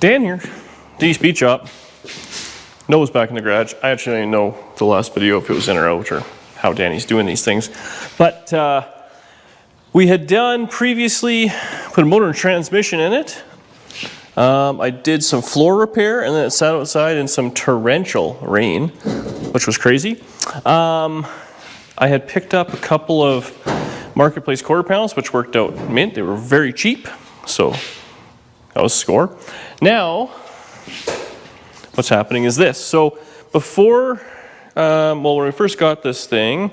Dan here, D Speed Shop. Noah's back in the garage. I actually didn't know the last video if it was in or out or how Danny's doing these things. But we had done previously, put a motor and transmission in it. I did some floor repair and then it sat outside in some torrential rain, which was crazy. I had picked up a couple of Marketplace quarter panels, which worked out mint. They were very cheap, so that was a score. Now, what's happening is this. So before, when we first got this thing,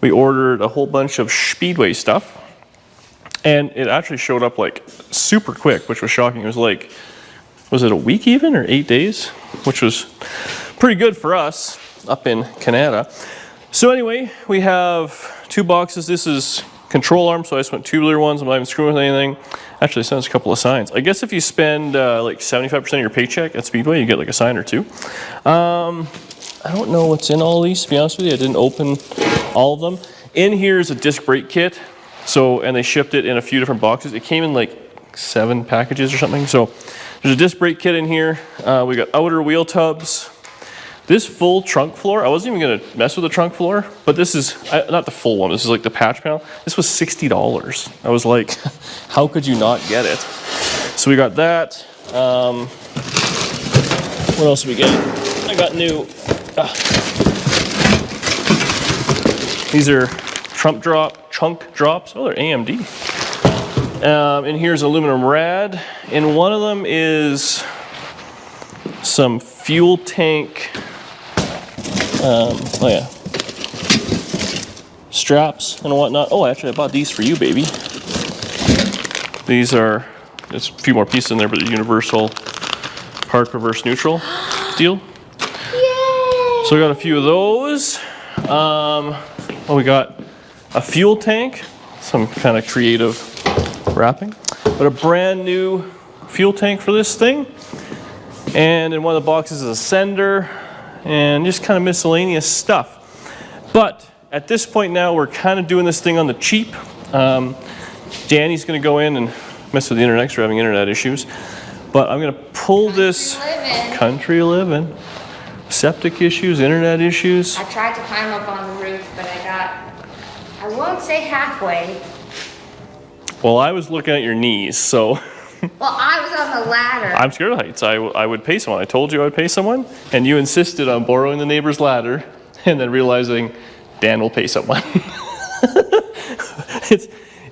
we ordered a whole bunch of Speedway stuff. And it actually showed up like super quick, which was shocking. It was like, was it a week even or 8 days? Which was pretty good for us up in Canada. So anyway, we have 2 boxes. This is control arm, so I just went tubular ones. I'm not even screwing with anything. Actually, it sends a couple of signs. I guess if you spend like 75% of your paycheck at Speedway, you get like a sign or 2. I don't know what's in all these, to be honest with you. I didn't open all of them. In here is a disc brake kit. So, and they shipped it in a few different boxes. It came in like 7 packages or something. So there's a disc brake kit in here. We got outer wheel tubs. This full trunk floor, I wasn't even gonna mess with the trunk floor, but this is, not the full one, this is like the patch panel. This was $60. I was like, how could you not get it? So we got that. What else did we get? I got new, these are chunk drops. Oh, they're AMD. And here's aluminum rad. And one of them is some fuel tank, straps and whatnot. Oh, actually, I bought these for you, baby. These are, there's a few more pieces in there, but the universal park reverse neutral deal. Yay! So we got a few of those. We got a fuel tank, some kind of creative wrapping, but a brand new fuel tank for this thing. And in one of the boxes is a sender and just kind of miscellaneous stuff. But at this point now, we're kind of doing this thing on the cheap. Danny's going to go in and mess with the internet because we're having internet issues. But I'm going to pull this country living, septic issues, internet issues. I tried to climb up on the roof, but I won't say halfway. Well, I was looking at your knees, so. Well, I was on the ladder. I'm scared of heights. I would pay someone. I told you I would pay someone, and you insisted on borrowing the neighbor's ladder, and then realizing Dan will pay someone.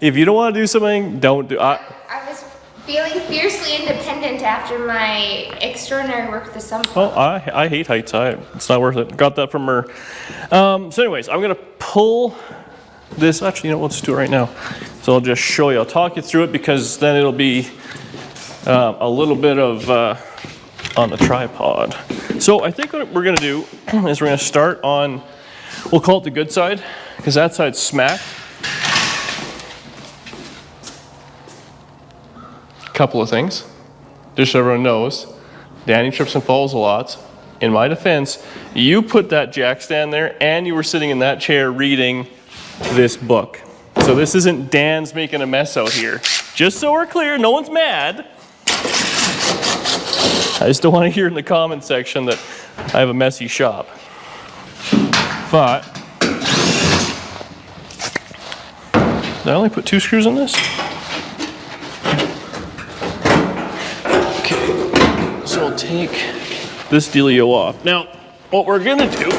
If you don't want to do something, don't do. I was feeling fiercely independent after my extraordinary work this summer. Well, I hate heights. It's not worth it. Got that from her. So anyways, I'm going to pull this. Actually, you know, let's do it right now. So I'll just show you. I'll talk you through it because then it'll be a little bit of on the tripod. So I think what we're going to do is we're going to start on, we'll call it the good side because that side's smacked. Couple of things, just so everyone knows, Danny trips and falls a lot. In my defense, you put that jack stand there and you were sitting in that chair reading this book. So this isn't Dan's making a mess out here. Just so we're clear, no one's mad. I just don't want to hear in the comment section that I have a messy shop. But, did I only put 2 screws in this? So I'll take this dealio off. Now, what we're gonna do,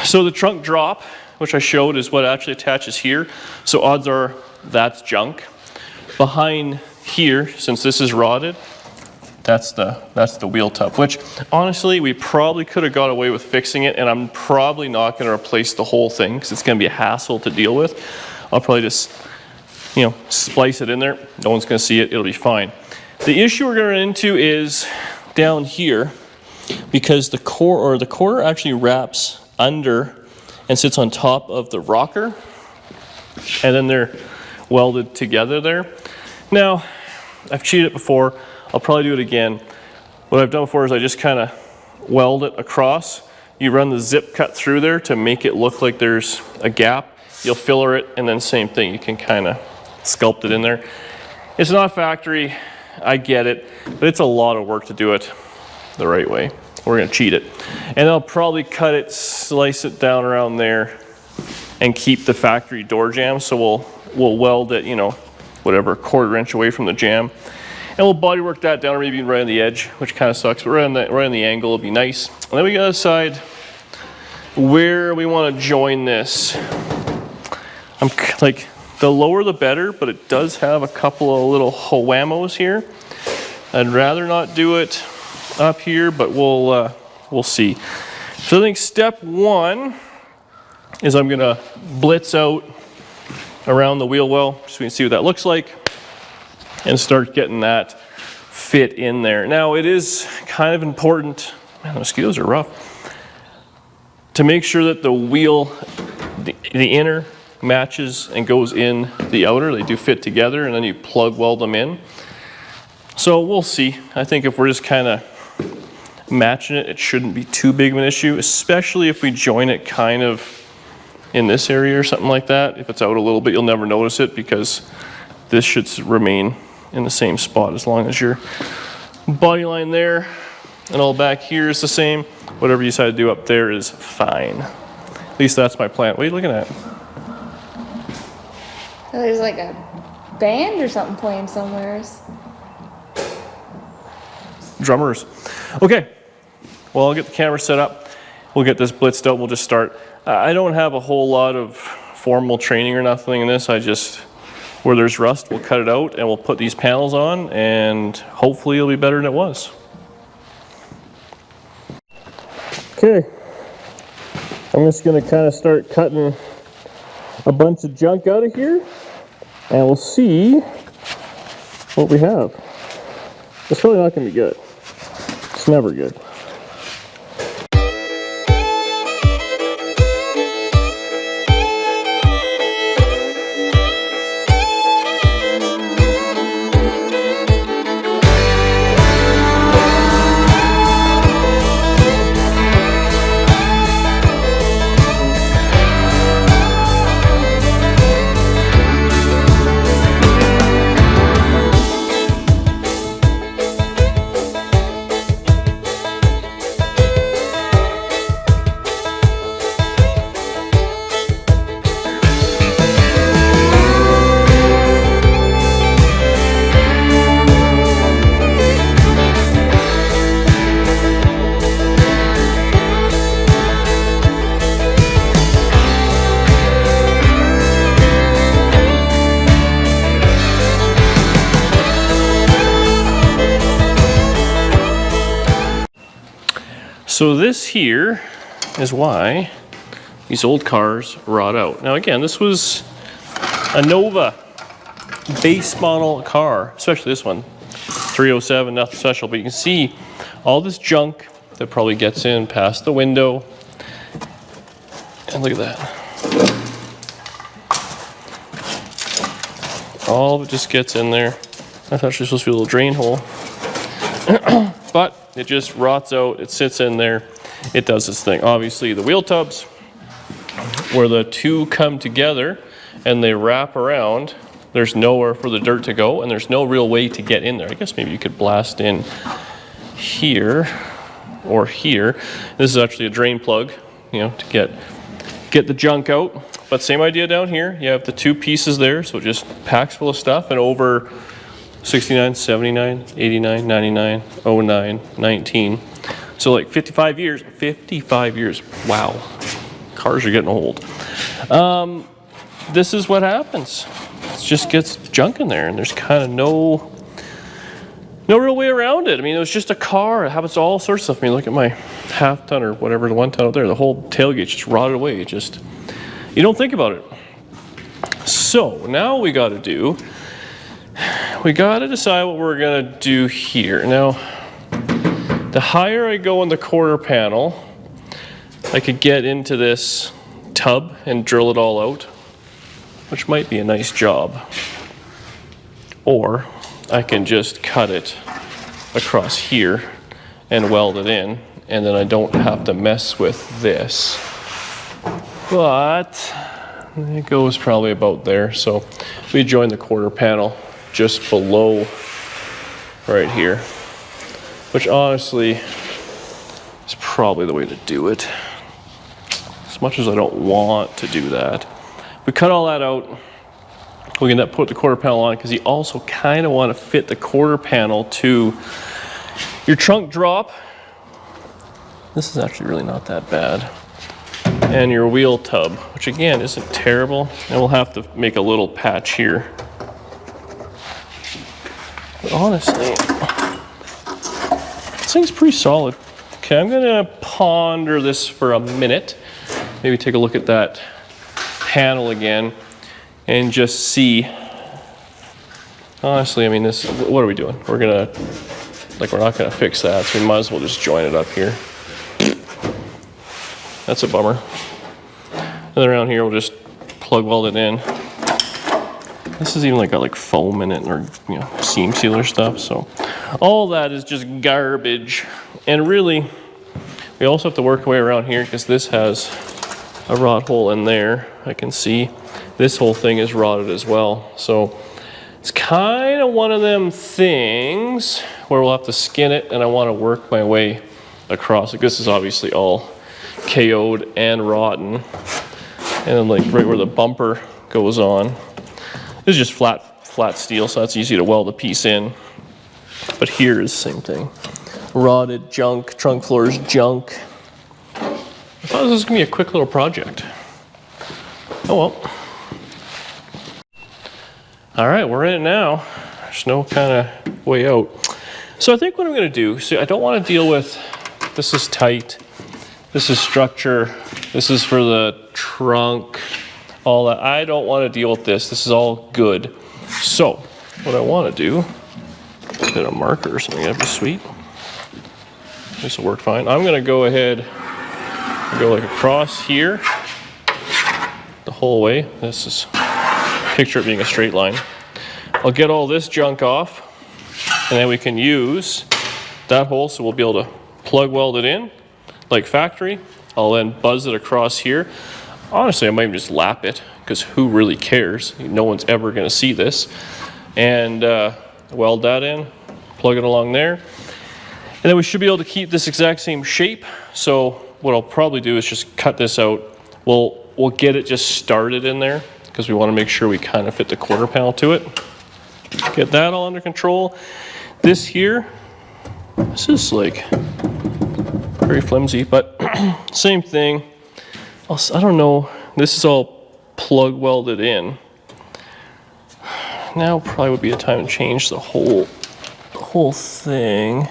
so the trunk drop, which I showed, is what actually attaches here. So odds are that's junk. Behind here, since this is rotted, that's the wheel tub, which honestly, we probably could have got away with fixing it, and I'm probably not gonna replace the whole thing because it's gonna be a hassle to deal with. I'll probably just, you know, splice it in there. No one's gonna see it, it'll be fine. The issue we're gonna run into is down here because the quarter actually wraps under and sits on top of the rocker, and then they're welded together there. Now, I've cheated before, I'll probably do it again. What I've done before is I just kind of weld it across. You run the zip cut through there to make it look like there's a gap. You'll filler it, and then same thing, you can kind of sculpt it in there. It's not factory, I get it, but it's a lot of work to do it the right way. We're gonna cheat it. And I'll probably cut it, slice it down around there, and keep the factory door jamb. So we'll weld it, you know, whatever, 1/4 inch away from the jamb. And we'll bodywork that down, or maybe right on the edge, which kind of sucks, but right on the angle will be nice. And then we gotta decide where we wanna join this. I'm like, the lower the better, but it does have a couple of little whammos here. I'd rather not do it up here, but we'll see. So I think step one is I'm gonna blitz out around the wheel well, so we can see what that looks like, and start getting that fit in there. Now it is kind of important, man, the mosquitoes are rough, to make sure that the wheel, the inner matches and goes in the outer. They do fit together, and then you plug weld them in. So we'll see. I think if we're just kind of matching it, it shouldn't be too big of an issue, especially if we join it kind of in this area or something like that. If it's out a little bit, you'll never notice it because this should remain in the same spot as long as your body line there and all back here is the same. Whatever you decide to do up there is fine. At least that's my plan. What are you looking at? There's like a band or something playing somewheres. Drummers. Okay, well, I'll get the camera set up. We'll get this blitzed out. We'll just start. I don't have a whole lot of formal training or nothing in this. I just, where there's rust, we'll cut it out and we'll put these panels on, and hopefully it'll be better than it was. Okay, I'm just gonna kind of start cutting a bunch of junk out of here, and we'll see what we have. It's probably not gonna be good. It's never good. So this here is why these old cars rot out. Now again, this was a Nova base model car, especially this one, 307, nothing special, but you can see all this junk that probably gets in past the window. And look at that. All of it just gets in there. I thought it was supposed to be a little drain hole. But it just rots out, it sits in there, it does its thing. Obviously the wheel tubs, where the two come together and they wrap around, there's nowhere for the dirt to go, and there's no real way to get in there. I guess maybe you could blast in here or here. This is actually a drain plug, you know, to get the junk out. But same idea down here, you have the two pieces there, so it just packs full of stuff, and over 69, 79, 89, 99, 09, 19. So like 55 years, 55 years, wow. Cars are getting old. This is what happens. It just gets junk in there, and there's kind of no real way around it. I mean, it was just a car. It happens to all sorts of stuff. I mean, look at my half ton or whatever, the 1 ton out there. The whole tailgate just rotted away. It just, you don't think about it. So now we got to decide what we're gonna do here. Now, the higher I go in the quarter panel, I could get into this tub and drill it all out, which might be a nice job. Or I can just cut it across here and weld it in, and then I don't have to mess with this. But it goes probably about there, so we join the quarter panel just below right here, which honestly is probably the way to do it. As much as I don't want to do that. We cut all that out. We can put the quarter panel on because you also kind of want to fit the quarter panel to your trunk drop. This is actually really not that bad. And your wheel tub, which again isn't terrible. And we'll have to make a little patch here. But honestly, this thing's pretty solid. Okay, I'm gonna ponder this for a minute. Maybe take a look at that panel again and just see. Honestly, I mean, this, what are we doing? We're not gonna fix that, so we might as well just join it up here. That's a bummer. And then around here, we'll just plug weld it in. This is even got like foam in it, or seam sealer stuff. So all that is just garbage. And really, we also have to work our way around here because this has a rot hole in there. I can see this whole thing is rotted as well. So it's kind of one of them things where we'll have to skin it, and I want to work my way across. Like, this is obviously all KO'd and rotten. And then right where the bumper goes on, this is just flat steel, so that's easy to weld a piece in. But here is the same thing. Rotted junk, trunk floors junk. I thought this was gonna be a quick little project. Oh well. All right, we're in it now. There's no kind of way out. So I think what I'm gonna do, see, I don't wanna deal with, this is tight, this is structure, this is for the trunk, all that. I don't wanna deal with this. This is all good. So what I wanna do, get a marker or something, that'd be sweet. This will work fine. I'm gonna go ahead and go across here the whole way. This is, picture it being a straight line. I'll get all this junk off, and then we can use that hole, so we'll be able to plug weld it in like factory. I'll then buzz it across here. Honestly, I might even just lap it, because who really cares? No one's ever gonna see this. And weld that in, plug it along there. And then we should be able to keep this exact same shape. So what I'll probably do is just cut this out. We'll get it just started in there, because we want to make sure we kind of fit the quarter panel to it. Get that all under control. This here, this is very flimsy, but same thing. I don't know, this is all plug welded in. Now probably would be a time to change the whole thing.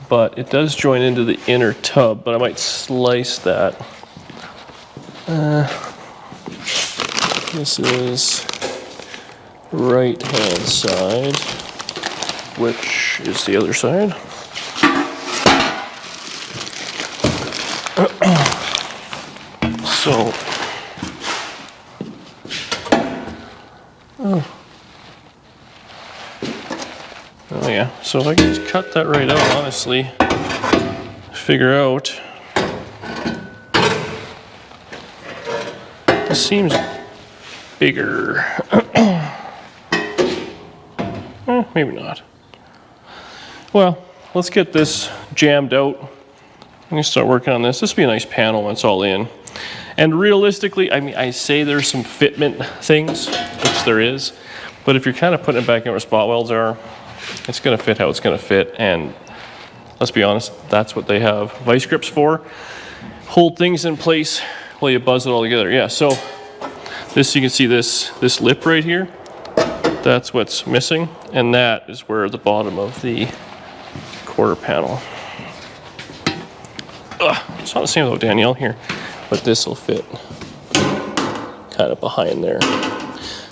But it does join into the inner tub, but I might slice that. This is right hand side, which is the other side. So, oh yeah, so if I can just cut that right out, honestly, figure out, this seems bigger. Maybe not. Well, let's get this jammed out. I'm gonna start working on this. This will be a nice panel when it's all in. And realistically, I mean, I say there's some fitment things, which there is, but if you're kind of putting it back in where spot welds are, it's gonna fit how it's gonna fit. And let's be honest, that's what they have vice grips for. Hold things in place while you buzz it all together. Yeah, so this, you can see this lip right here, that's what's missing, and that is where the bottom of the quarter panel. It's not the same though, Danielle, here, but this will fit kind of behind there.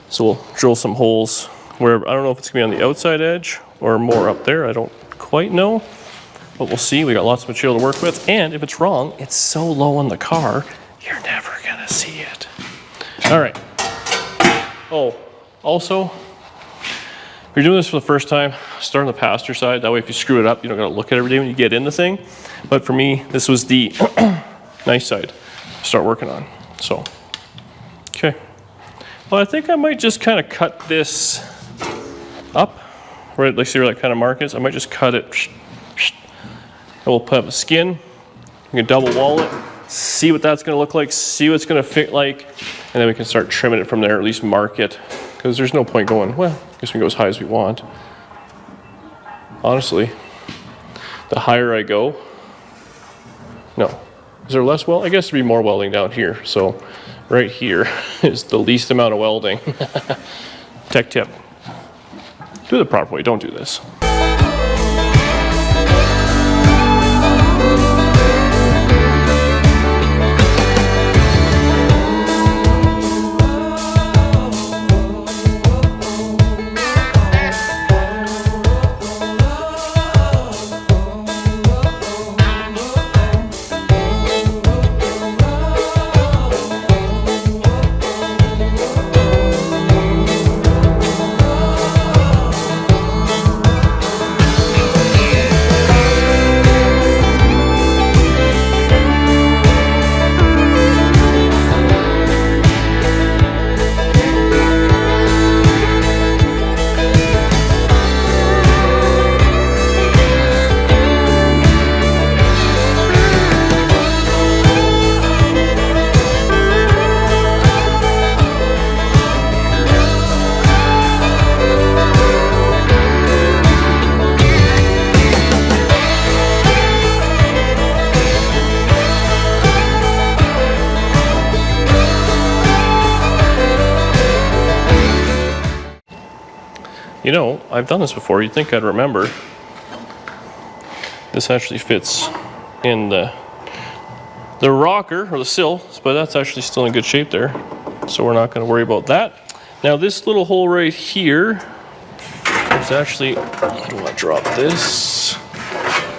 So we'll drill some holes where, I don't know if it's gonna be on the outside edge or more up there, I don't quite know, but we'll see. We got lots of material to work with, and if it's wrong, it's so low on the car, you're never gonna see it. All right. Oh, also, if you're doing this for the first time, start on the passenger side. That way, if you screw it up, you don't gotta look at every day when you get in the thing. But for me, this was the nice side to start working on. So, okay. Well, I think I might just kind of cut this up, right, like see where that kind of mark is? I might just cut it, and we'll put up a skin. We can double wall it, see what that's gonna look like, see what it's gonna fit like, and then we can start trimming it from there, or at least mark it. Because there's no point going, well, I guess we can go as high as we want. Honestly, the higher I go, no. Is there less welding? I guess there'd be more welding down here. So right here is the least amount of welding. Tech tip. Do it the proper way, don't do this. You know, I've done this before. You'd think I'd remember. This actually fits in the rocker or the sill, but that's actually still in good shape there. So we're not going to worry about that. Now this little hole right here is actually, I don't want to drop this.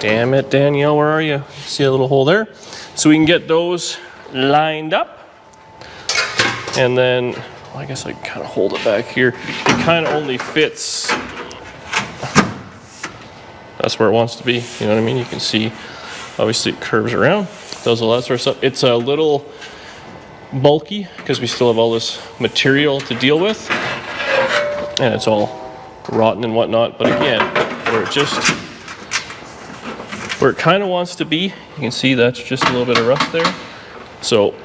Damn it, Danielle, where are you? See a little hole there? So we can get those lined up. And then, I guess I can kind of hold it back here. It kind of only fits, that's where it wants to be, you know what I mean? You can see, obviously it curves around, does all that sort of stuff. It's a little bulky because we still have all this material to deal with. And it's all rotten and whatnot, but again, where it kind of wants to be, you can see that's just a little bit of rust there. So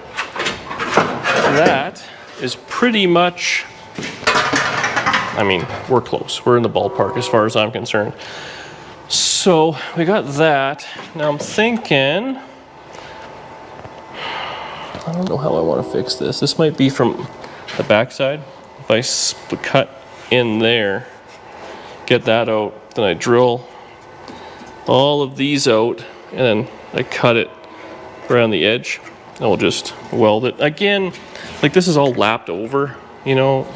that is pretty much, I mean, we're close. We're in the ballpark as far as I'm concerned. So we got that. Now I'm thinking, I don't know how I want to fix this. This might be from the backside. If I cut in there, get that out, then I drill all of these out, and then I cut it around the edge, and we'll just weld it. Again, like this is all lapped over, you know.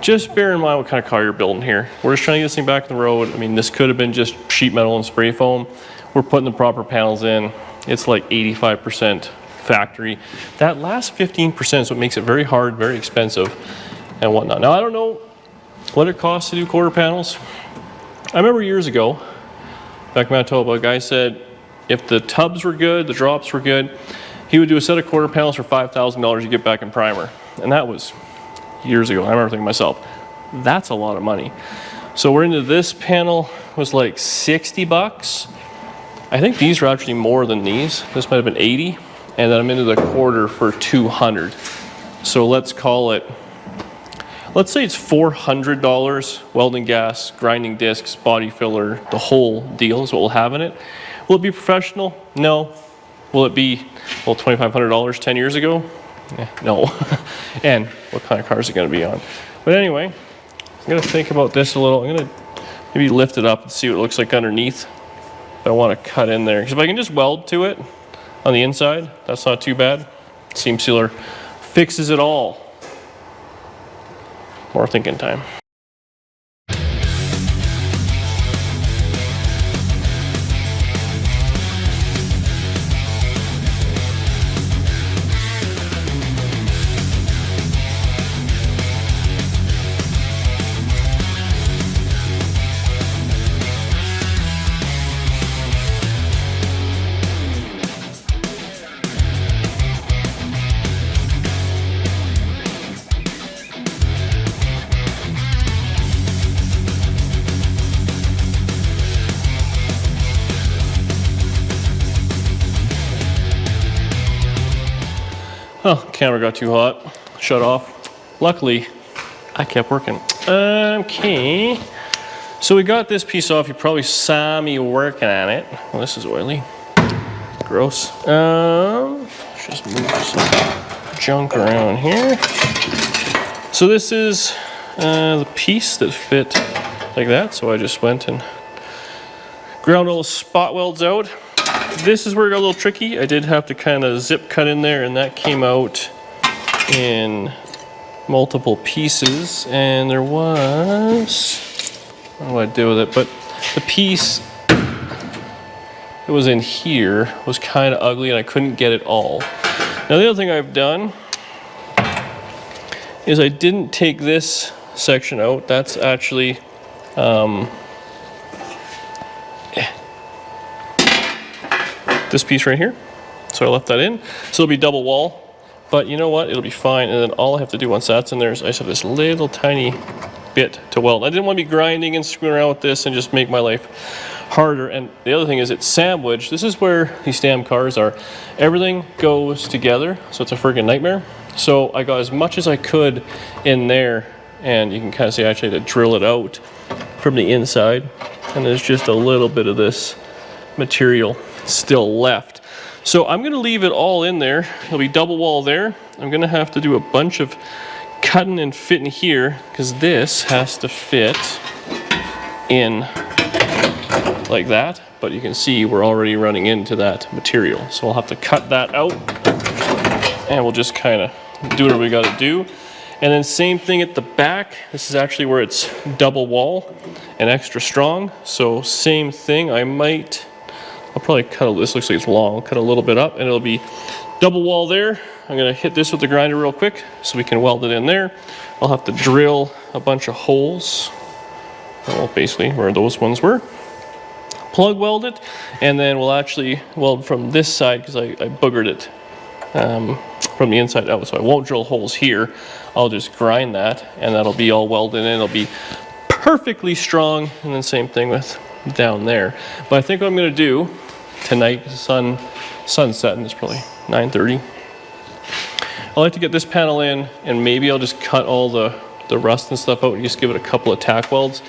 Just bear in mind what kind of car you're building here. We're just trying to get this thing back on the road. I mean, this could have been just sheet metal and spray foam. We're putting the proper panels in. It's like 85% factory. That last 15% is what makes it very hard, very expensive, and whatnot. Now, I don't know what it costs to do quarter panels. I remember years ago, back in Manitoba, a guy said if the tubs were good, the drops were good, he would do a set of quarter panels for $5,000 you get back in primer. And that was years ago. I remember thinking to myself, that's a lot of money. So we're into this panel was like 60 bucks. I think these are actually more than these. This might have been 80. And then I'm into the quarter for 200. So let's call it, let's say it's $400, welding gas, grinding discs, body filler, the whole deal is what we'll have in it. Will it be professional? No. Will it be, well, $2,500 10 years ago? No. And what kind of car is it going to be on? But anyway, I'm going to think about this a little. I'm going to maybe lift it up and see what it looks like underneath. I want to cut in there. Because if I can just weld to it on the inside, that's not too bad. Seam sealer fixes it all. More thinking time. camera got too hot, shut off. Luckily, I kept working. Okay. So we got this piece off. You probably saw me working on it. Well, this is oily. Gross. Let's just move some junk around here. So this is the piece that fit like that. So I just went and ground all the spot welds out. This is where it got a little tricky. I did have to kind of zip cut in there, and that came out in multiple pieces. And there was, I don't know what I did with it, but the piece that was in here was kind of ugly, and I couldn't get it all. Now the other thing I've done is I didn't take this section out. That's actually this piece right here. So I left that in. So it'll be double wall, but you know what? It'll be fine. And then all I have to do once that's in there is I just have this little tiny bit to weld. I didn't want to be grinding and screwing around with this and just make my life harder. And the other thing is it's sandwiched. This is where these damn cars are. Everything goes together, so it's a friggin' nightmare. So I got as much as I could in there, and you can kind of see I actually had to drill it out from the inside. And there's just a little bit of this material still left. So I'm going to leave it all in there. It'll be double wall there. I'm going to have to do a bunch of cutting and fitting here because this has to fit in like that. But you can see we're already running into that material. So I'll have to cut that out and we'll just kind of do whatever we got to do. And then same thing at the back. This is actually where it's double wall and extra strong. So same thing. I'll probably cut, this looks like it's long, I'll cut a little bit up and it'll be double wall there. I'm gonna hit this with the grinder real quick so we can weld it in there. I'll have to drill a bunch of holes, well, basically where those ones were. Plug weld it, and then we'll actually weld from this side because I boogered it from the inside out, so I won't drill holes here. I'll just grind that and that'll be all welded in. It'll be perfectly strong, and then same thing with down there. But I think what I'm going to do tonight, sun's setting, it's probably 9:30. I like to get this panel in, and maybe I'll just cut all the rust and stuff out and just give it a couple of tack welds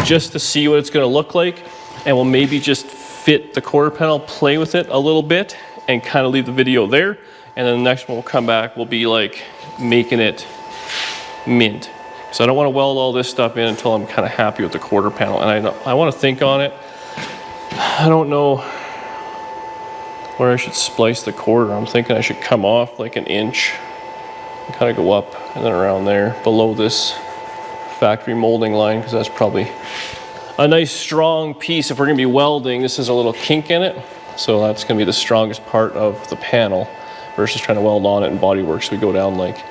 just to see what it's going to look like. And we'll maybe just fit the quarter panel, play with it a little bit, and kind of leave the video there. And then the next one will come back, we'll be like making it mint. So I don't want to weld all this stuff in until I'm kind of happy with the quarter panel. And I want to think on it. I don't know where I should splice the quarter. I'm thinking I should come off like an inch and kind of go up and then around there below this factory molding line, because that's probably a nice strong piece. If we're going to be welding, this is a little kink in it. So that's going to be the strongest part of the panel versus trying to weld on it in bodywork. So we go down like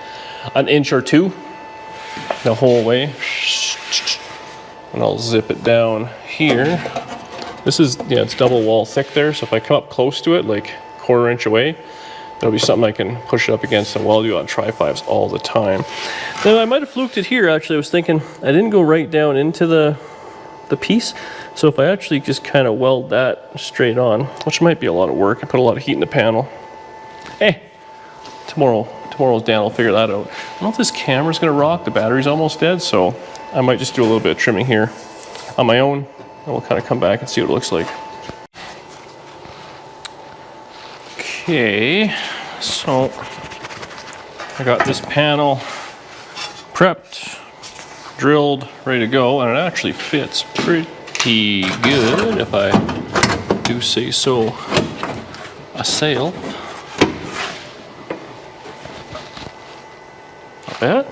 an inch or two the whole way, and I'll zip it down here. This is, yeah, it's double wall thick there, so if I come up close to it, like quarter inch away, there'll be something I can push it up against and weld you on tri-5s all the time. Then I might have fluked it here, actually. I was thinking I didn't go right down into the piece, so if I actually just kind of weld that straight on, which might be a lot of work, I put a lot of heat in the panel. Hey, tomorrow's Dan will figure that out. I don't know if this camera's gonna rock. The battery's almost dead, so I might just do a little bit of trimming here on my own, and we'll kind of come back and see what it looks like. Okay, so I got this panel prepped, drilled, ready to go, and it actually fits pretty good, if I do say so myself. That.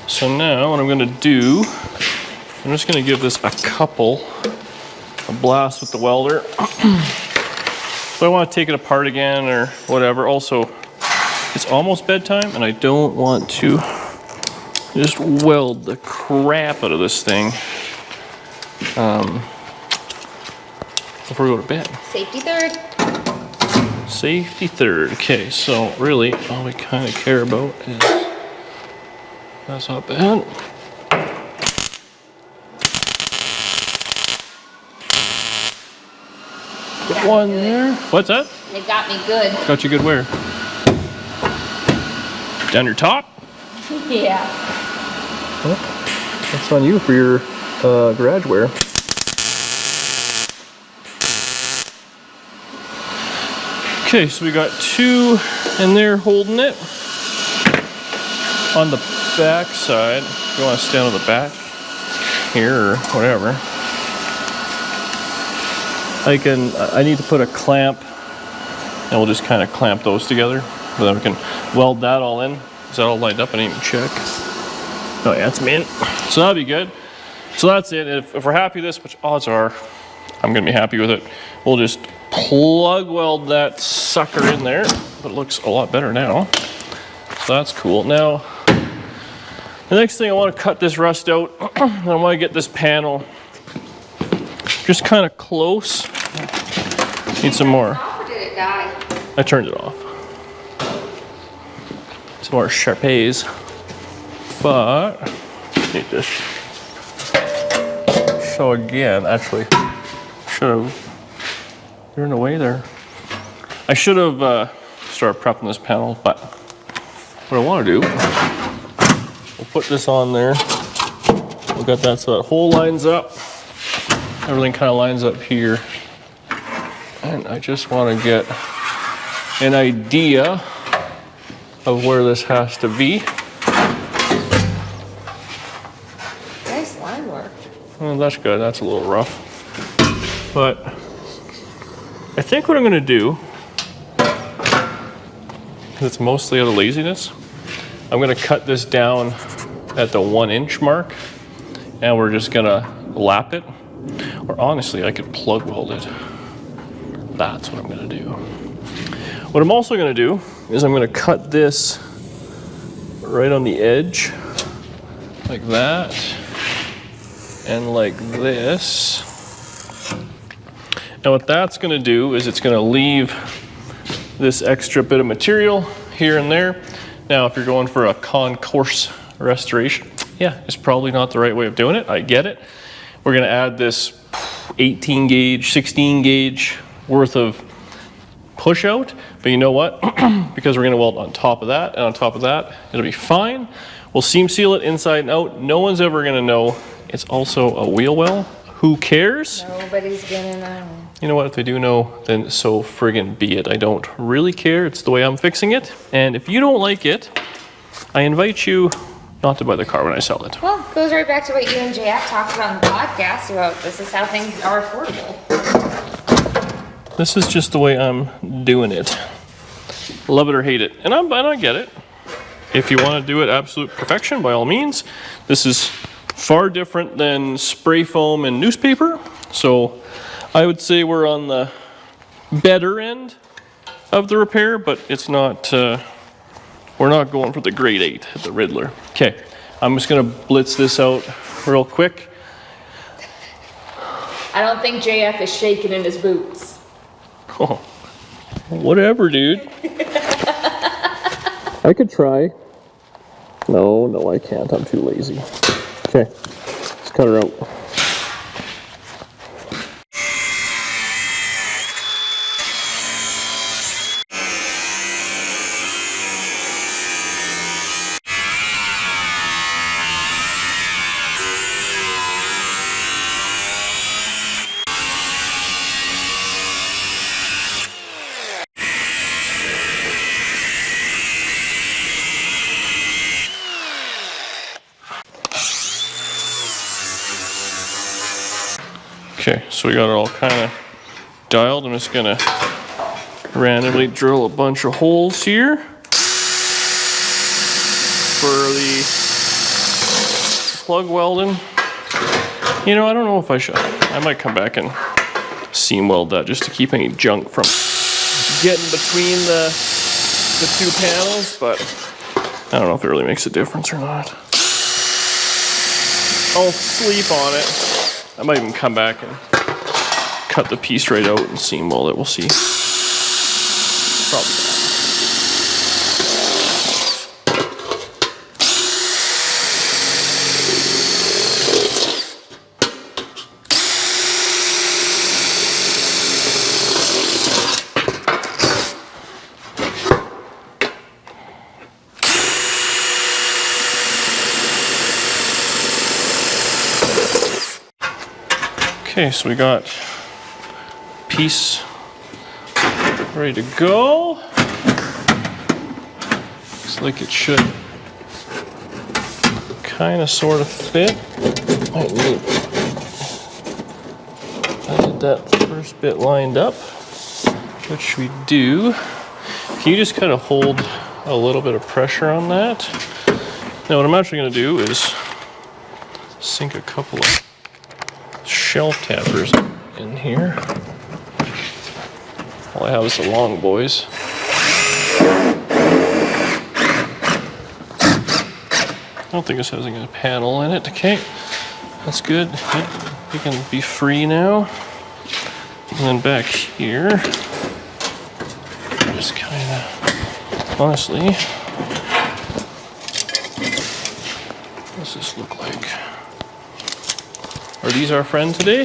So now what I'm going to do, I'm just going to give this a blast with the welder. But I want to take it apart again or whatever. Also, it's almost bedtime and I don't want to just weld the crap out of this thing before we go to bed. Safety third. Safety third. Okay, so really all we kind of care about is, that's not bad. Got one there. What's that? It got me good. Got you good where? Down your top? Yeah. Well, that's on you for your garage wear. Okay, so we got 2 in there holding it. On the back side, if you want to stand on the back here or whatever, I need to put a clamp, and we'll just kind of clamp those together. But then we can weld that all in. Is that all lined up? I didn't even check. Oh yeah, it's in. So that'll be good. So that's it. If we're happy with this, which odds are I'm gonna be happy with it, we'll just plug weld that sucker in there. But it looks a lot better now. So that's cool. Now, the next thing, I want to cut this rust out. And I want to get this panel just kind of close. Need some more. Off or did it die? I turned it off. Some more Sharpays. But need this. So again, actually, should have. You're in the way there. I should have started prepping this panel, but what I want to do, we'll put this on there. We'll get that so that hole lines up. Everything kind of lines up here. And I just want to get an idea of where this has to be. Nice line work. Well, that's good. That's a little rough. But I think what I'm going to do, it's mostly out of laziness, I'm going to cut this down at the 1 inch mark, and we're just going to lap it. Or honestly, I could plug weld it. That's what I'm going to do. What I'm also going to do is I'm going to cut this right on the edge, like that, and like this. And what that's going to do is it's going to leave this extra bit of material here and there. Now, if you're going for a concourse restoration, yeah, it's probably not the right way of doing it. I get it. We're going to add this 18 gauge, 16 gauge worth of push out. But you know what? Because we're going to weld on top of that and on top of that, it'll be fine. We'll seam seal it inside and out. No one's ever going to know. It's also a wheel well. Who cares? Nobody's gonna know. You know what, if they do know, then so friggin' be it. I don't really care. It's the way I'm fixing it. And if you don't like it, I invite you not to buy the car when I sell it. Well, it goes right back to what you and JF talked about in the podcast about this is how things are affordable. This is just the way I'm doing it. Love it or hate it. And I get it. If you want to do it absolute perfection, by all means. This is far different than spray foam and newspaper. So I would say we're on the better end of the repair, but it's not, we're not going for the grade 8 at the Riddler. Okay, I'm just gonna blitz this out real quick. I don't think JF is shaking in his boots. Oh, whatever, dude. I could try. No, I can't. I'm too lazy. Okay, let's cut her out. Okay, so we got it all kind of dialed. I'm just gonna randomly drill a bunch of holes here for the plug welding. You know, I don't know if I should. I might come back and seam weld that just to keep any junk from getting between the two panels, but I don't know if it really makes a difference or not. I'll sleep on it. I might even come back and cut the piece right out and seam weld it. We'll see. Probably not. Okay, so we got piece ready to go. Looks like it should kind of sort of fit. Might need, I get that first bit lined up, which we do. Can you just kind of hold a little bit of pressure on that? Now what I'm actually going to do is sink a couple of shelf tappers in here. All I have is the long boys. I don't think this has a panel in it. Okay, that's good. We can be free now. And then back here, just kind of, honestly, what does this look like? Are these our friend today?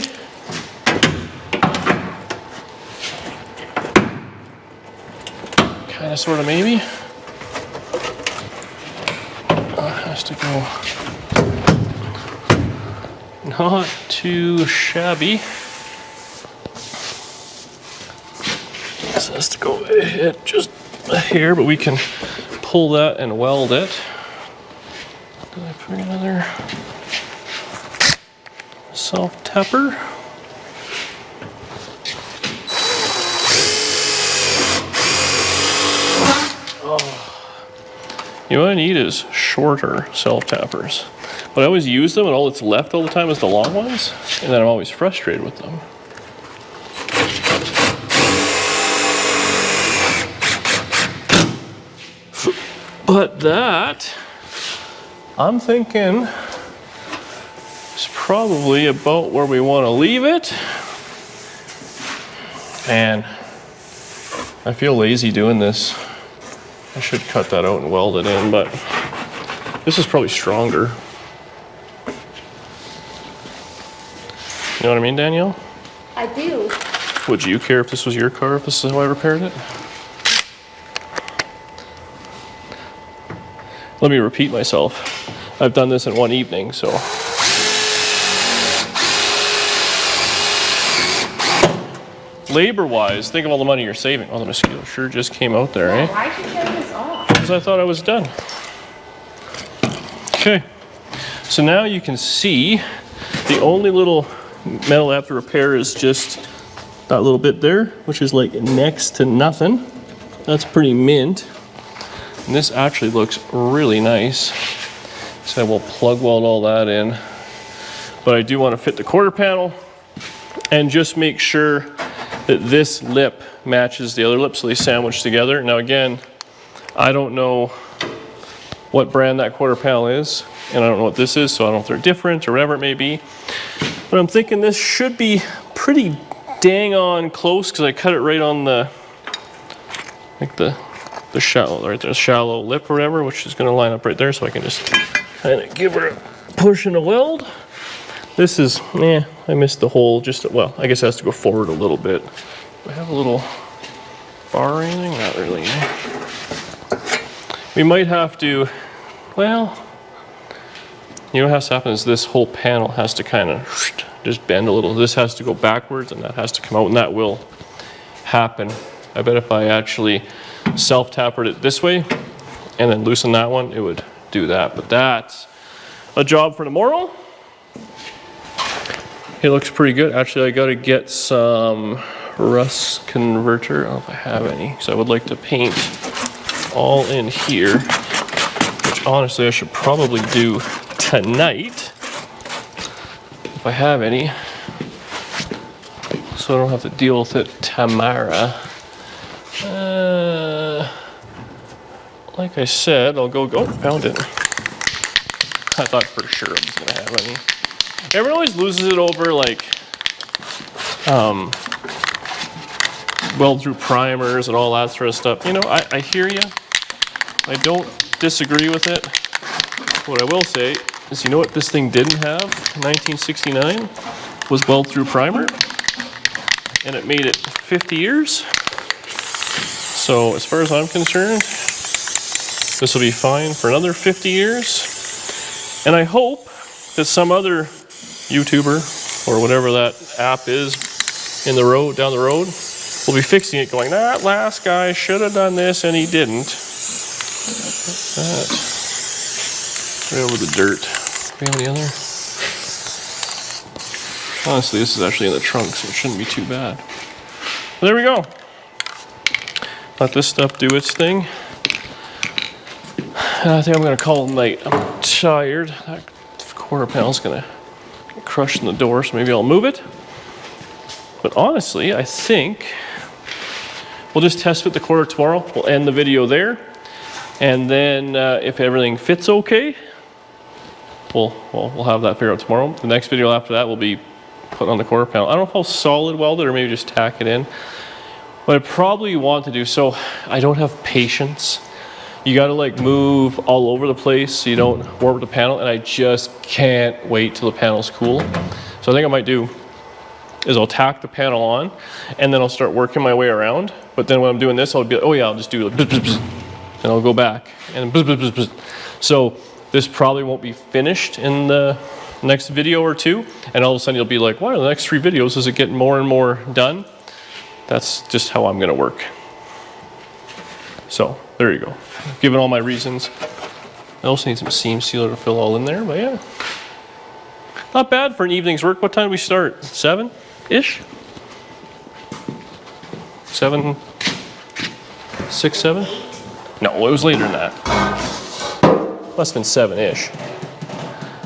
Kind of, sort of, maybe. Has to go not too shabby. This has to go ahead just a hair, but we can pull that and weld it. Did I put another self-tapper? You know what I need is shorter self-tappers. But I always use them and all that's left all the time is the long ones, and then I'm always frustrated with them. But that, I'm thinking, is probably about where we want to leave it. And I feel lazy doing this. I should cut that out and weld it in, but this is probably stronger. You know what I mean, Danielle? I do. Would you care if this was your car, if this is how I repaired it? Let me repeat myself. I've done this in one evening, so. Labor-wise, think of all the money you're saving. Oh, the mosquito sure just came out there, eh? Why did you turn this off? Because I thought I was done. Okay, so now you can see the only little metal I have to repair is just that little bit there, which is like next to nothing. That's pretty mint. And this actually looks really nice. So I will plug weld all that in. But I do want to fit the quarter panel and just make sure that this lip matches the other lip so they sandwich together. Now again, I don't know what brand that quarter panel is, and I don't know what this is, so I don't know if they're different or whatever it may be. But I'm thinking this should be pretty dang on close because I cut it right on the, like the shallow, right there, shallow lip or whatever, which is gonna line up right there so I can just kind of give her a push and a weld. This is, I missed the hole just, well, I guess it has to go forward a little bit. Do I have a little bar or anything? Not really. We might have to, well, you know what has to happen is this whole panel has to kind of just bend a little. This has to go backwards and that has to come out, and that will happen. I bet if I actually self-tappered it this way and then loosen that one, it would do that. But that's a job for tomorrow. It looks pretty good. Actually, I gotta get some rust converter. I don't know if I have any, because I would like to paint all in here, which honestly I should probably do tonight if I have any, so I don't have to deal with it tomorrow. Like I said, I'll go, found it. I thought for sure I was gonna have any. Everyone always loses it over like weld through primers and all that sort of stuff. You know, I hear you. I don't disagree with it. What I will say is, you know what this thing didn't have in 1969 was weld through primer, and it made it 50 years. So as far as I'm concerned, this will be fine for another 50 years. And I hope that some other YouTuber or whatever that app is in the road, down the road, will be fixing it going, that last guy should have done this and he didn't. That. Right over the dirt. Do we have any other? Honestly, this is actually in the trunk, so it shouldn't be too bad. But there we go. Let this stuff do its thing. I think I'm gonna call it a night. I'm tired. That quarter panel's gonna get crushed in the door, so maybe I'll move it. But honestly, I think we'll just test fit the quarter tomorrow. We'll end the video there. And then if everything fits okay, we'll have that figured out tomorrow. The next video after that will be put on the quarter panel. I don't know if I'll solid weld it or maybe just tack it in. What I probably want to do, so I don't have patience. You gotta like move all over the place so you don't warp the panel, and I just can't wait till the panel's cool. So I think I might do is I'll tack the panel on and then I'll start working my way around. But then when I'm doing this, I'll be like, oh yeah, I'll just do like, bzz, bzz, bzz, and I'll go back and bzz, bzz, bzz, bzz. So this probably won't be finished in the next video or two. And all of a sudden you'll be like, wow, the next 3 videos, is it getting more and more done? That's just how I'm gonna work. So there you go. Given all my reasons. I also need some seam sealer to fill all in there, but yeah. Not bad for an evening's work. What time do we start? 7-ish? 7, 6, 7? No, it was later than that. Must have been 7-ish.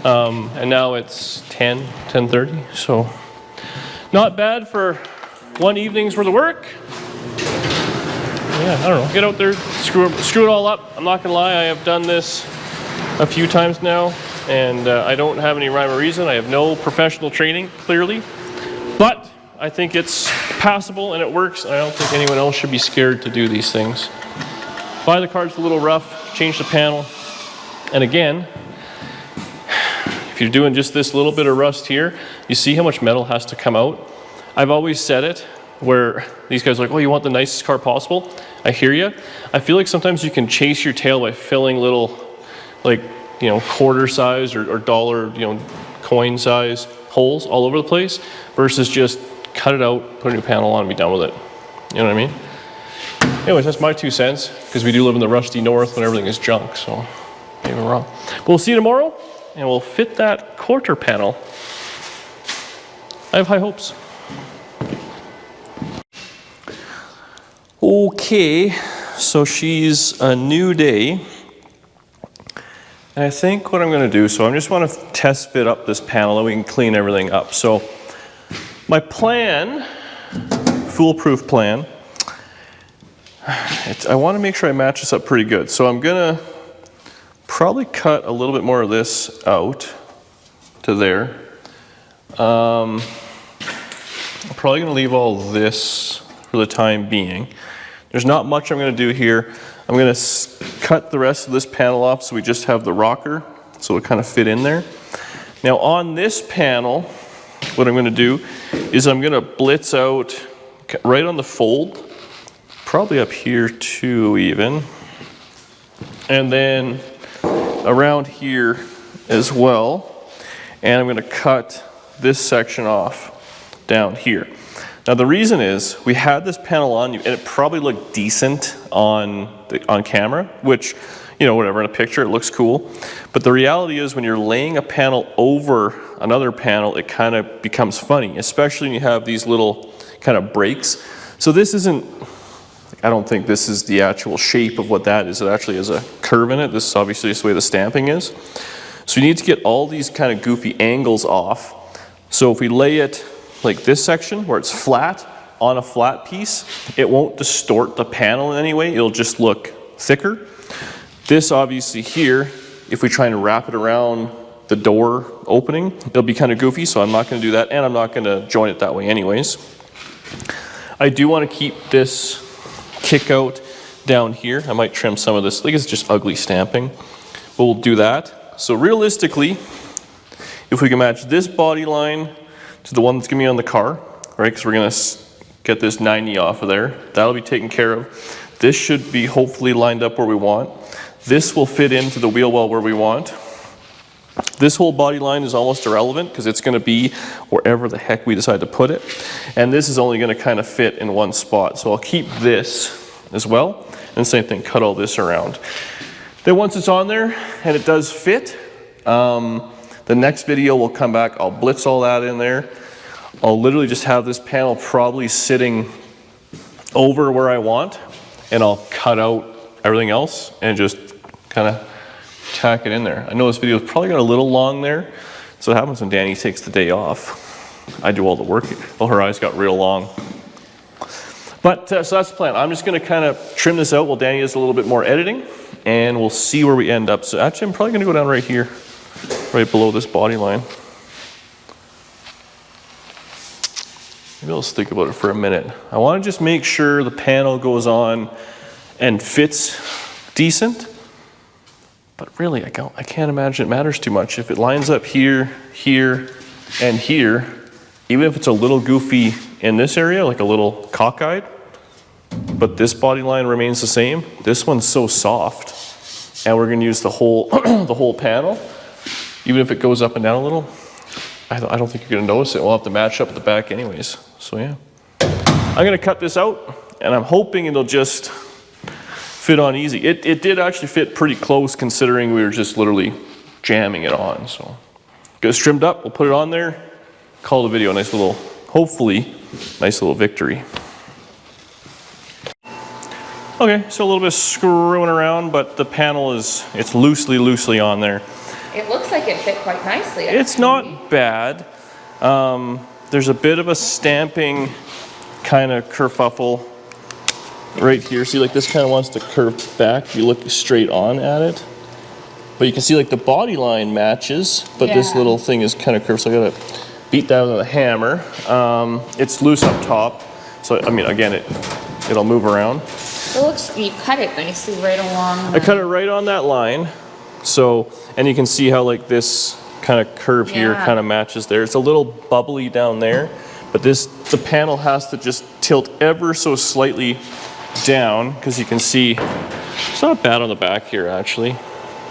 And now it's 10, 10:30, so not bad for one evening's worth of work. Yeah, I don't know, get out there, screw it all up. I'm not gonna lie, I have done this a few times now, and I don't have any rhyme or reason. I have no professional training, clearly, but I think it's passable and it works. I don't think anyone else should be scared to do these things. Buy the car's a little rough, change the panel, and again, if you're doing just this little bit of rust here, you see how much metal has to come out. I've always said it, where these guys are like, oh, you want the nicest car possible? I hear you. I feel like sometimes you can chase your tail by filling little, like, you know, quarter size or dollar, you know, coin size holes all over the place, versus just cut it out, put a new panel on, and be done with it. You know what I mean? Anyways, that's my 2 cents, because we do live in the rusty north when everything is junk, so maybe I'm wrong. We'll see you tomorrow, and we'll fit that quarter panel. I have high hopes. Okay, so she's a new day. And I think what I'm going to do, so I just want to test fit up this panel and we can clean everything up. So my plan, foolproof plan, I want to make sure I match this up pretty good. So I'm going to probably cut a little bit more of this out to there. I'm probably going to leave all this for the time being. There's not much I'm going to do here. I'm going to cut the rest of this panel off so we just have the rocker, so it'll kind of fit in there. Now on this panel, what I'm going to do is I'm going to blitz out right on the fold, probably up here too even, and then around here as well. And I'm going to cut this section off down here. Now the reason is, we had this panel on, and it probably looked decent on camera, which, you know, whatever, in a picture it looks cool. But the reality is, when you're laying a panel over another panel, it kind of becomes funny, especially when you have these little kind of breaks. So this isn't, I don't think this is the actual shape of what that is. It actually has a curve in it. This is obviously just the way the stamping is. So you need to get all these kind of goofy angles off. So if we lay it like this section where it's flat on a flat piece, it won't distort the panel in any way. It'll just look thicker. This obviously here, if we try and wrap it around the door opening, it'll be kind of goofy, so I'm not going to do that, and I'm not going to join it that way anyways. I do want to keep this kick out down here. I might trim some of this. I think it's just ugly stamping, but we'll do that. So realistically, if we can match this body line to the one that's going to be on the car, right? Because we're going to get this 90 off of there. That'll be taken care of. This should be hopefully lined up where we want. This will fit into the wheel well where we want. This whole body line is almost irrelevant because it's going to be wherever the heck we decide to put it. And this is only going to kind of fit in one spot. So I'll keep this as well. And same thing, cut all this around. Then once it's on there and it does fit, the next video will come back. I'll blitz all that in there. I'll literally just have this panel probably sitting over where I want. And I'll cut out everything else and just kind of tack it in there. I know this video is probably got a little long there. So it happens when Danny takes the day off. I do all the work. Well, her eyes got real long. But so that's the plan. I'm just going to kind of trim this out while Danny does a little bit more editing, and we'll see where we end up. So actually, I'm probably going to go down right here, right below this body line. Maybe I'll just think about it for a minute. I want to just make sure the panel goes on and fits decent. But really, I can't imagine it matters too much. If it lines up here, here, and here, even if it's a little goofy in this area, like a little cockeyed, but this body line remains the same, this one's so soft, and we're going to use the whole, the whole panel, even if it goes up and down a little, I don't think you're going to notice it. We'll have to match up the back anyways. So yeah. I'm going to cut this out, and I'm hoping it'll just fit on easy. It did actually fit pretty close considering we were just literally jamming it on. So get it trimmed up, we'll put it on there, call the video a nice little, hopefully, nice little victory. Okay, so a little bit of screwing around, but the panel it's loosely on there. It looks like it fit quite nicely. It's not bad. There's a bit of a stamping kind of kerfuffle right here. See, like this kind of wants to curve back if you look straight on at it. But you can see like the body line matches, but this little thing is kind of curved, so I gotta beat that with a hammer. It's loose up top, so I mean, again, it'll move around. It looks, you cut it nicely right along. I cut it right on that line, so, and you can see how like this kind of curve here kind of matches there. It's a little bubbly down there, but the panel has to just tilt ever so slightly down, because you can see it's not bad on the back here actually,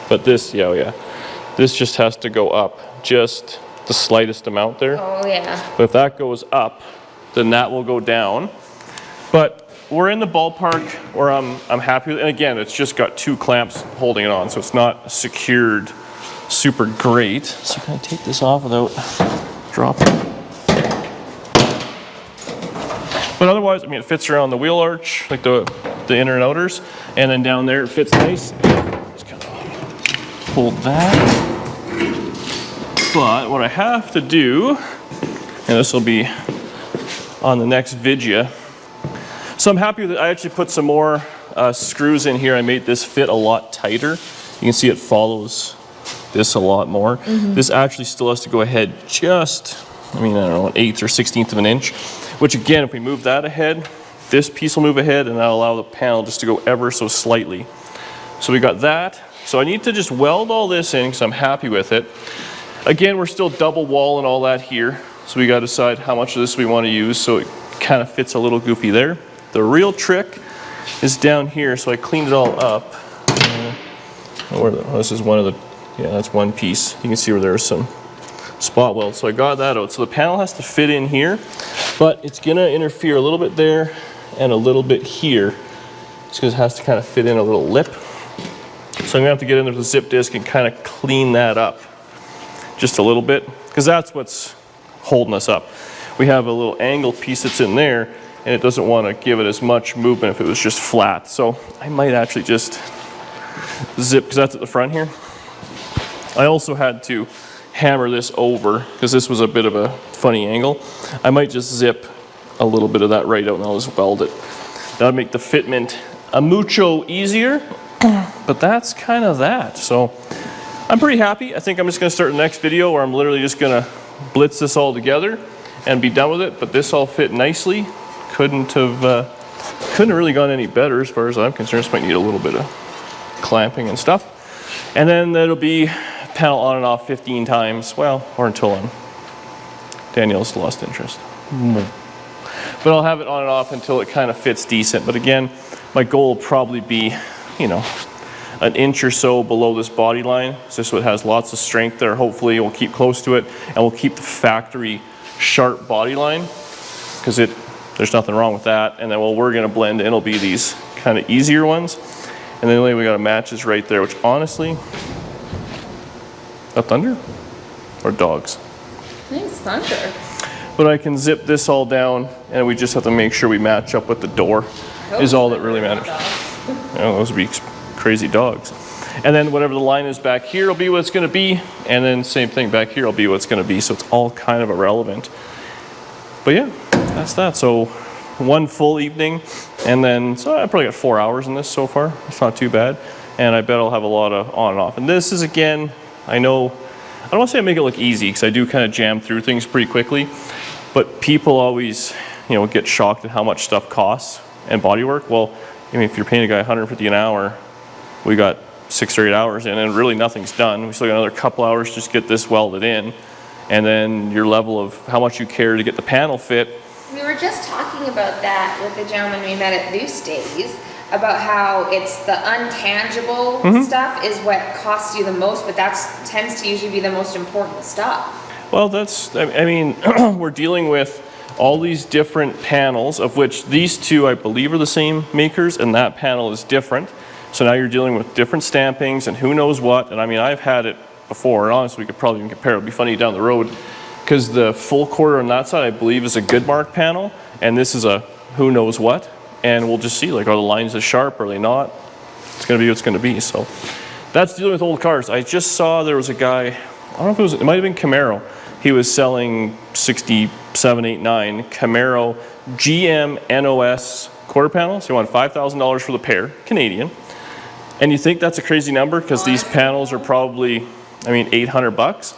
but this, this just has to go up just the slightest amount there. Oh yeah. But if that goes up, then that will go down. But we're in the ballpark where I'm happy with it. And again, it's just got 2 clamps holding it on, so it's not secured super great. So can I take this off without dropping? But otherwise, I mean, it fits around the wheel arch, like the inner and outers, and then down there it fits nice. Just kind of hold that. But what I have to do, and this will be on the next video. So I'm happy that I actually put some more screws in here. I made this fit a lot tighter. You can see it follows this a lot more. This actually still has to go ahead just, I don't know, an 1/8 or 16th of an inch, which again, if we move that ahead, this piece will move ahead and that'll allow the panel just to go ever so slightly. So we got that. So I need to just weld all this in because I'm happy with it. Again, we're still double walling all that here. So we got to decide how much of this we want to use so it kind of fits a little goofy there. The real trick is down here. So I cleaned it all up. This is one of the, that's one piece. You can see where there's some spot weld. So I got that out. So the panel has to fit in here, but it's going to interfere a little bit there and a little bit here. Just because it has to kind of fit in a little lip. So I'm going to have to get in there with a zip disc and kind of clean that up just a little bit, because that's what's holding us up. We have a little angle piece that's in there, and it doesn't want to give it as much movement if it was just flat. So I might actually just zip, because that's at the front here. I also had to hammer this over, because this was a bit of a funny angle. I might just zip a little bit of that right out and I'll just weld it. That'll make the fitment a mucho easier, but that's kind of that. So I'm pretty happy. I think I'm just going to start the next video where I'm literally just going to blitz this all together and be done with it. But this all fit nicely. Couldn't have really gone any better as far as I'm concerned. Just might need a little bit of clamping and stuff. And then it'll be panel on and off 15 times. Well, or until Danielle's lost interest. But I'll have it on and off until it kind of fits decent. But again, my goal will probably be, an inch or so below this body line. So it has lots of strength there. Hopefully we'll keep close to it, and we'll keep the factory sharp body line, because there's nothing wrong with that. And then what we're gonna blend in will be these kind of easier ones. And then we got a matches right there, which honestly, is that thunder or dogs? I think it's thunder. But I can zip this all down, and we just have to make sure we match up with the door is all that really matters. You know, those would be crazy dogs. And then whatever the line is back here will be what it's going to be, and then same thing back here will be what it's going to be, so it's all kind of irrelevant. But yeah, that's that. So one full evening, and then so I probably got 4 hours in this so far. It's not too bad, and I bet I'll have a lot of on and off. And this is, again, I know, I don't want to say I make it look easy, because I do kind of jam through things pretty quickly, but people always, you know, get shocked at how much stuff costs and body work. Well, I mean, if you're paying a guy $150 an hour, we got 6 or 8 hours in, and really nothing's done. We still got another couple hours just to get this welded in, and then your level of how much you care to get the panel fit. We were just talking about that with the gentleman we met at Loose Days, about how it's the untangible stuff is what costs you the most, but that tends to usually be the most important stuff. Well, that's, I mean, we're dealing with all these different panels, of which these two, I believe, are the same makers, and that panel is different. So now you're dealing with different stampings and who knows what. And I mean, I've had it before, and honestly, we could probably even compare. It'd be funny down the road, because the full quarter on that side, I believe, is a good mark panel, and this is a who knows what. And we'll just see, like, are the lines as sharp, are they not? It's gonna be what it's gonna be. So that's dealing with old cars. I just saw there was a guy, I don't know if it might have been Camaro. He was selling 67, 8, 9 Camaro GM NOS quarter panels. He wanted $5,000 for the pair, Canadian. And you think that's a crazy number, because these panels are probably, I mean, $800,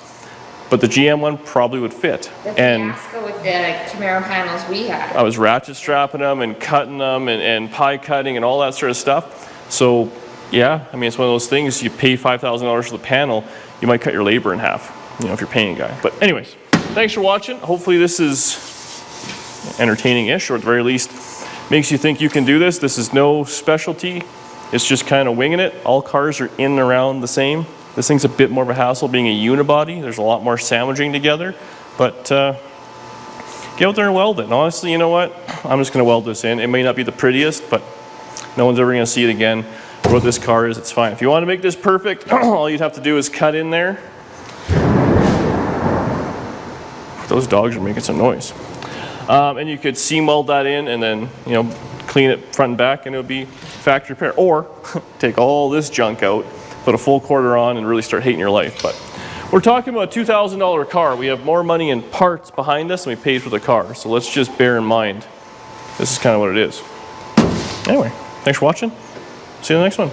but the GM one probably would fit. The And fiasco with the Camaro panels we had. I was ratchet strapping them and cutting them and pie cutting and all that sort of stuff. So yeah, I mean, it's one of those things, you pay $5,000 for the panel, you might cut your labor in half, you know, if you're paying a guy. But anyways, thanks for watching. Hopefully this is entertaining-ish, or at the very least makes you think you can do this. This is no specialty. It's just kind of winging it. All cars are in and around the same. This thing's a bit more of a hassle being a unibody. There's a lot more sandwiching together, but get out there and weld it. And honestly, you know what? I'm just gonna weld this in. It may not be the prettiest, but no one's ever gonna see it again. For what this car is, it's fine. If you want to make this perfect, all you'd have to do is cut in there. Those dogs are making some noise. And you could seam weld that in, and then, you know, clean it front and back, and it would be factory repair. Or take all this junk out, put a full quarter on, and really start hating your life. But we're talking about a $2,000 car. We have more money in parts behind us than we paid for the car. So let's just bear in mind, this is kind of what it is. Anyway, thanks for watching. See you in the next one.